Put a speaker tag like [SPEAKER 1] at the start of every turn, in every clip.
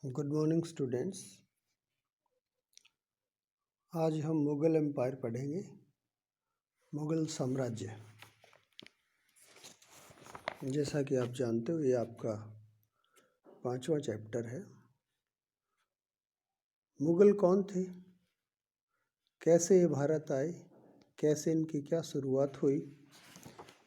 [SPEAKER 1] Good morning students. आज हम Mughal empire पढ़ेंगे। मुग़ल साम्राज्य, जैसा कि आप जानते हो, ये आपका 5वां चैप्टर है। मुग़ल कौन थे, कैसे ये भारत आए, कैसे इनकी क्या शुरुआत हुई,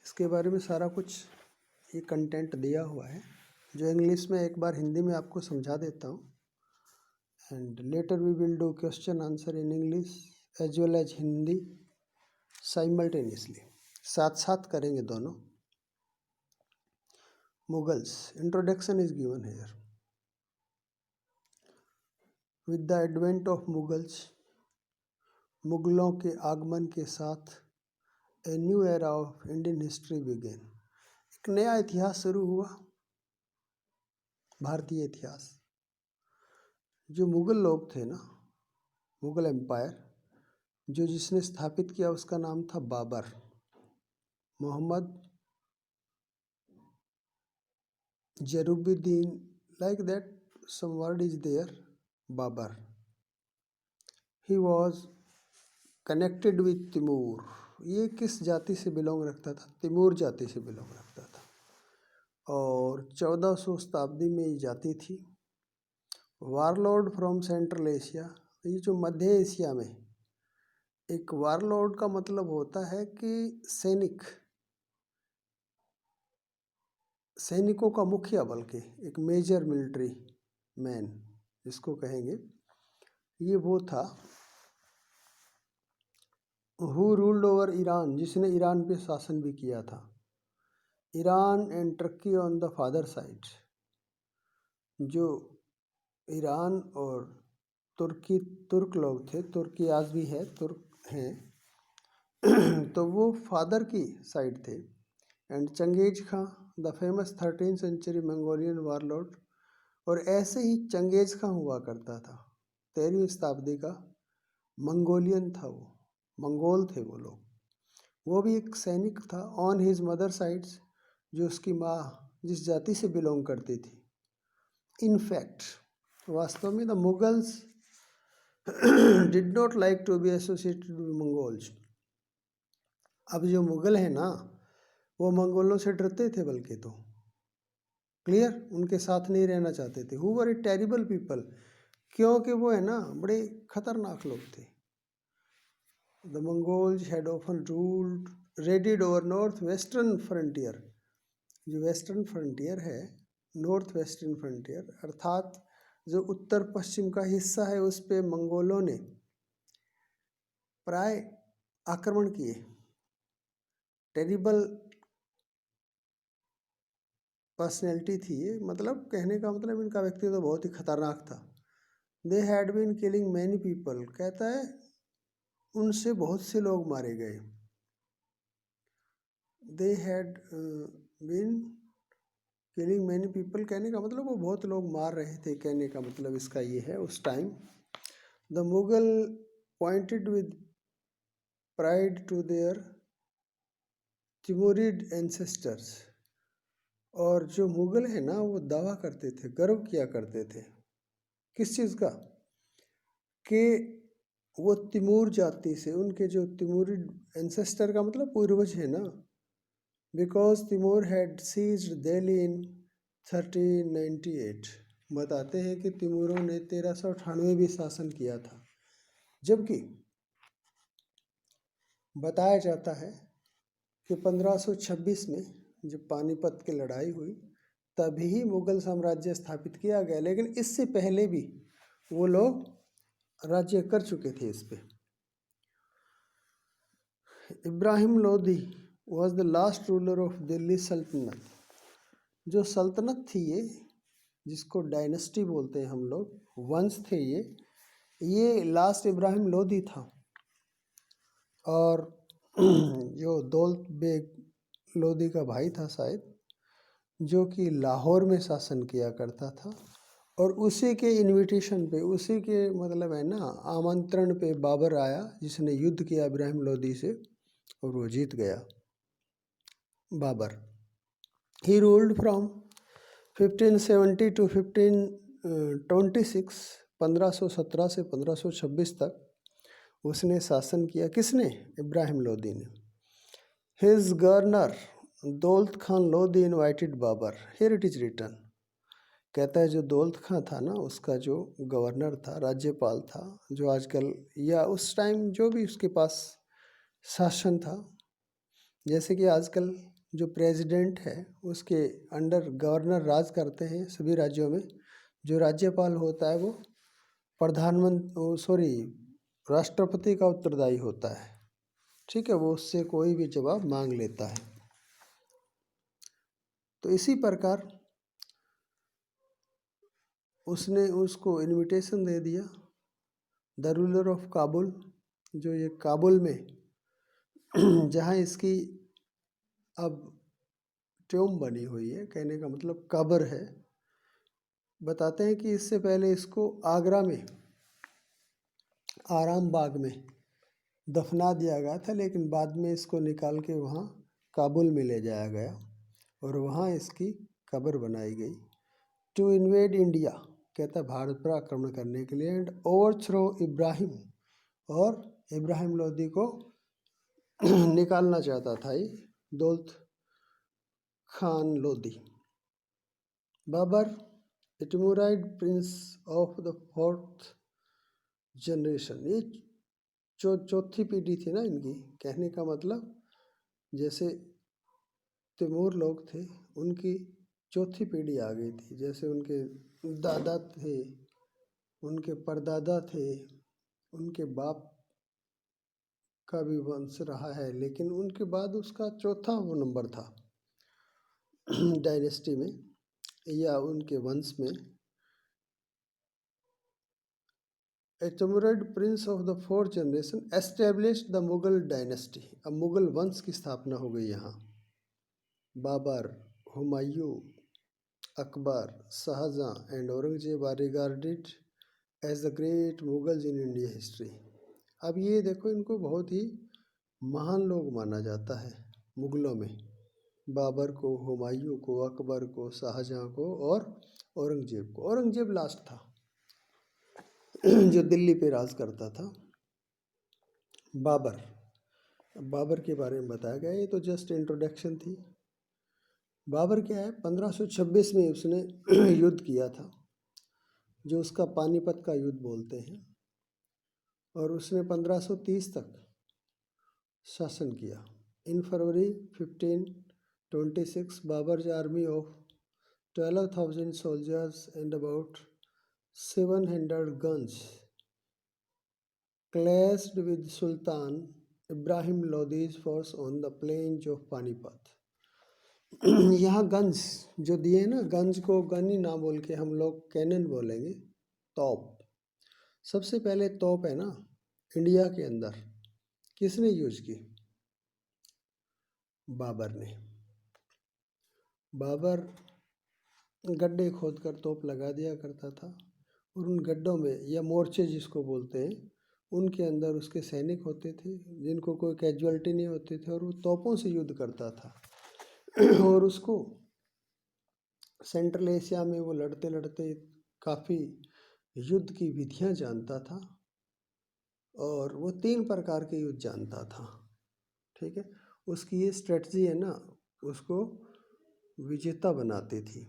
[SPEAKER 1] इसके बारे में सारा कुछ ये कंटेंट दिया हुआ है, जो इंग्लिश में एक बार हिंदी में आपको समझा देता हूँ। And later we will do question answer in English as well as Hindi simultaneously, साथ साथ करेंगे दोनों। Mughals. Introduction is given here. With the advent of Mughals, मुगलों के आगमन के साथ a new era of Indian history began. एक नया इतिहास शुरू हुआ, भारतीय इतिहास। जो मुगल लोग थे ना, मुगल एम्पायर जो जिसने स्थापित किया उसका नाम था Babar, Mohammad Zahiruddin, like that some word is there, Babar. He was connected with Timur. ये किस जाति से बिलोंग रखता था? तिमूर जाति से बिलोंग रखता था। और 1400 शताब्दी में ये जाति थी। वारलॉर्ड फ्रॉम सेंट्रल एशिया, ये जो मध्य एशिया में, एक वारलॉर्ड का मतलब होता है कि सैनिक, सैनिकों का मुखिया, बल्कि एक मेजर मिलिट्री मैन जिसको कहेंगे, ये वो था हु रूल्ड ओवर ईरान, जिसने ईरान पे शासन भी किया था। Iran and Turkey on the father side, जो ईरान और तुर्की, तुर्क लोग थे, तुर्की आज भी है, तुर्क हैं तो वो फादर की साइड थे। And Genghis Khan, the famous 13th century Mongolian warlord. और ऐसे ही चंगेज खां हुआ करता था, 13वीं शताब्दी का मंगोलियन था, वो मंगोल थे वो लोग। वो भी एक सैनिक था ऑन हिज मदर साइड्स, जो उसकी माँ जिस जाति से बिलोंग करती थी। इनफैक्ट वास्तव में the Mughals did not like to be associated with Mongols. अब जो मुगल है ना, वो मंगोलों से डरते थे, बल्कि तो क्लियर, उनके साथ नहीं रहना चाहते थे। Who were A terrible people, क्योंकि वो है ना बड़े खतरनाक लोग थे। The Mongols had often ruled raided over north western frontier. जो वेस्टर्न फ्रंटियर है, नॉर्थ वेस्टर्न फ्रंटियर, अर्थात जो उत्तर पश्चिम का हिस्सा है, उस पे मंगोलों ने प्राय आक्रमण किए। टेरिबल पर्सनैलिटी थी ये, मतलब कहने का मतलब इनका व्यक्तित्व तो बहुत ही खतरनाक था। They had been killing many people, कहता है उनसे बहुत से लोग मारे गए। They had been killing many people, कहने का मतलब वो बहुत लोग मार रहे थे, कहने का मतलब इसका ये है उस time. The Mughal pointed with pride to their Timurid ancestors. और जो मुगल है ना, वो दावा करते थे, गर्व किया करते थे, किस चीज़ का? कि वो तिमूर जाति से, उनके जो तिमूरिड एंसेस्टर का मतलब पूर्वज है ना, because Timur had seized Delhi in 1398। बताते हैं कि तिमूरों ने 1398 भी शासन किया था। जबकि बताया जाता है कि 1526 में जब पानीपत की लड़ाई हुई, तभी मुगल साम्राज्य स्थापित किया गया, लेकिन इससे पहले भी वो लोग राज्य कर चुके थे इस पे। Ibrahim Lodi was the last ruler of Delhi सल्तनत। जो सल्तनत थी ये, जिसको डायनेस्टी बोलते हैं हम लोग, वंश थे ये लास्ट इब्राहिम लोदी था। और जो दौलत बेग लोदी का भाई था शायद, जो कि लाहौर में शासन किया करता था। और उसी के इनविटेशन पे, उसी के मतलब है ना आमंत्रण पे बाबर आया, जिसने युद्ध किया इब्राहिम लोदी से, और वो जीत गया Babur. He ruled from 1570 to 15 26 1517 से 1526 तक उसने शासन किया। किसने? इब्राहिम लोदी ने। His governor Daulat Khan Lodi invited Babur, here it is written. कहता है जो दौलत खां था ना, उसका जो गवर्नर था, राज्यपाल था, जो आजकल या उस टाइम जो भी उसके पास शासन था, जैसे कि आजकल जो प्रेसिडेंट है उसके अंडर गवर्नर राज करते हैं सभी राज्यों में। जो राज्यपाल होता है वो राष्ट्रपति का उत्तरदायी होता है। ठीक है, वो उससे कोई भी जवाब मांग लेता है। तो इसी प्रकार उसने उसको इनविटेशन दे दिया। द रूलर ऑफ काबुल, जो ये काबुल में जहाँ इसकी अब ट्यूम बनी हुई है, कहने का मतलब कब्र है। बताते हैं कि इससे पहले इसको आगरा में आराम बाग में दफना दिया गया था, लेकिन बाद में इसको निकाल के वहाँ काबुल में ले जाया गया और वहाँ इसकी कब्र बनाई गई। टू इन्वेड इंडिया, कहता है भारत पर आक्रमण करने के लिए, एंड ओवरथ्रो इब्राहिम, और इब्राहिम लोदी को निकालना चाहता था ये Daulat Khan Lodi. Babar Timurid prince of the 4th generation, ये चौथी पीढ़ी थी ना इनकी। कहने का मतलब जैसे तैमूर लोग थे, उनकी चौथी पीढ़ी आ गई थी। जैसे उनके दादा थे, उनके परदादा थे, उनके बाप का भी वंश रहा है, लेकिन उनके बाद उसका चौथा वो नंबर था डायनेस्टी में या उनके वंश में। A Timurid prince of the 4th generation established the Mughal dynasty, अब मुगल वंश की स्थापना हो गई यहाँ। Babur, Humayun, Akbar, Shahjahan and Aurangzeb are regarded as the great Mughals in India history. अब ये देखो, इनको बहुत ही महान लोग माना जाता है मुगलों में। बाबर को, हुमायूं को, अकबर को, शाहजहां को और औरंगजेब को। औरंगजेब लास्ट था जो दिल्ली पे राज करता था। बाबर के बारे में बताया गया, ये तो जस्ट इंट्रोडक्शन थी। बाबर क्या है, 1526 में उसने युद्ध किया था, जो उसका पानीपत का युद्ध बोलते हैं, और उसने 1530 तक शासन किया। इन फरवरी 1526 Babar's army of 12,000 soldiers and about 700 guns clashed with Sultan Ibrahim Lodi's force on the plains of Panipat। यहाँ गन्स जो दिए ना, गन्स को गन ही ना बोल के हम लोग कैनन बोलेंगे, तोप। सबसे पहले तोप है ना इंडिया के अंदर किसने यूज की? बाबर ने। बाबर गड्ढे खोद कर तोप लगा दिया करता था, और उन गड्ढों में या मोर्चे जिसको बोलते हैं, उनके अंदर उसके सैनिक होते थे जिनको कोई कैजुअल्टी नहीं होते थे, और वो तोपों से युद्ध करता था और उसको सेंट्रल एशिया में वो लड़ते लड़ते काफ़ी युद्ध की विधियां जानता था, और वो 3 प्रकार के युद्ध जानता था। ठीक है, उसकी ये स्ट्रेटजी है ना, उसको विजेता बनाती थी।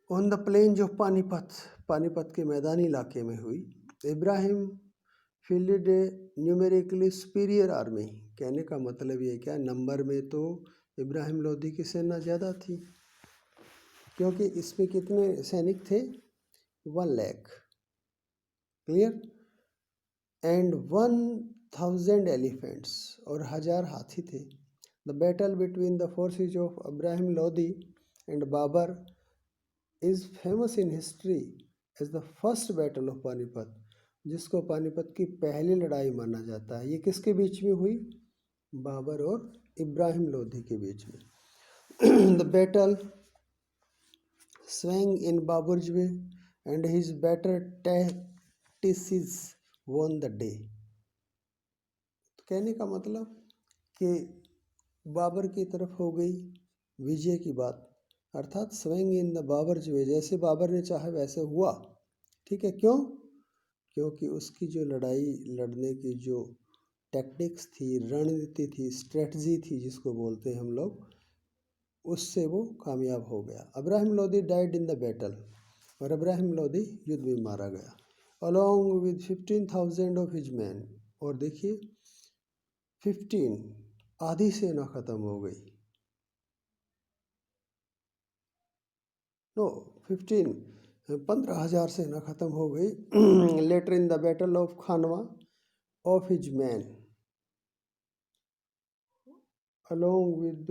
[SPEAKER 1] On the plain of Panipat, Panipat के मैदानी इलाके में हुई। Ibrahim fielded a numerically superior army, कहने का मतलब ये क्या, नंबर में तो इब्राहिम लोदी की सेना ज़्यादा थी, क्योंकि इसमें कितने सैनिक थे? 1 लाख, क्लियर, एंड 1000 एलिफेंट्स, और 1000 हाथी थे। The battle between the forces of Ibrahim Lodi and Babur is famous in history as the first battle of Panipat, जिसको पानीपत की पहली लड़ाई माना जाता है। ये किसके बीच में हुई? बाबर और इब्राहिम लोदी के बीच में। The battle swang in Babur's way and his better tactics won the day। तो कहने का मतलब कि बाबर की तरफ हो गई विजय की बात, अर्थात स्विंग इन द बाबर्स वे, जैसे बाबर ने चाहा वैसे हुआ। ठीक है, क्यों? क्योंकि उसकी जो लड़ाई लड़ने की जो टेक्निक्स थी, रणनीति थी, स्ट्रेटजी थी जिसको बोलते हैं हम लोग, उससे वो कामयाब हो गया। Abraham Lodi died in the battle, और अब्राहम लोदी युद्ध में मारा गया। Along with 15,000 of his man, और देखिए 15, आधी सेना खत्म हो गई। नो 15, 15,000 सेना खत्म हो गई। Later in the battle of Khanwa of his man along with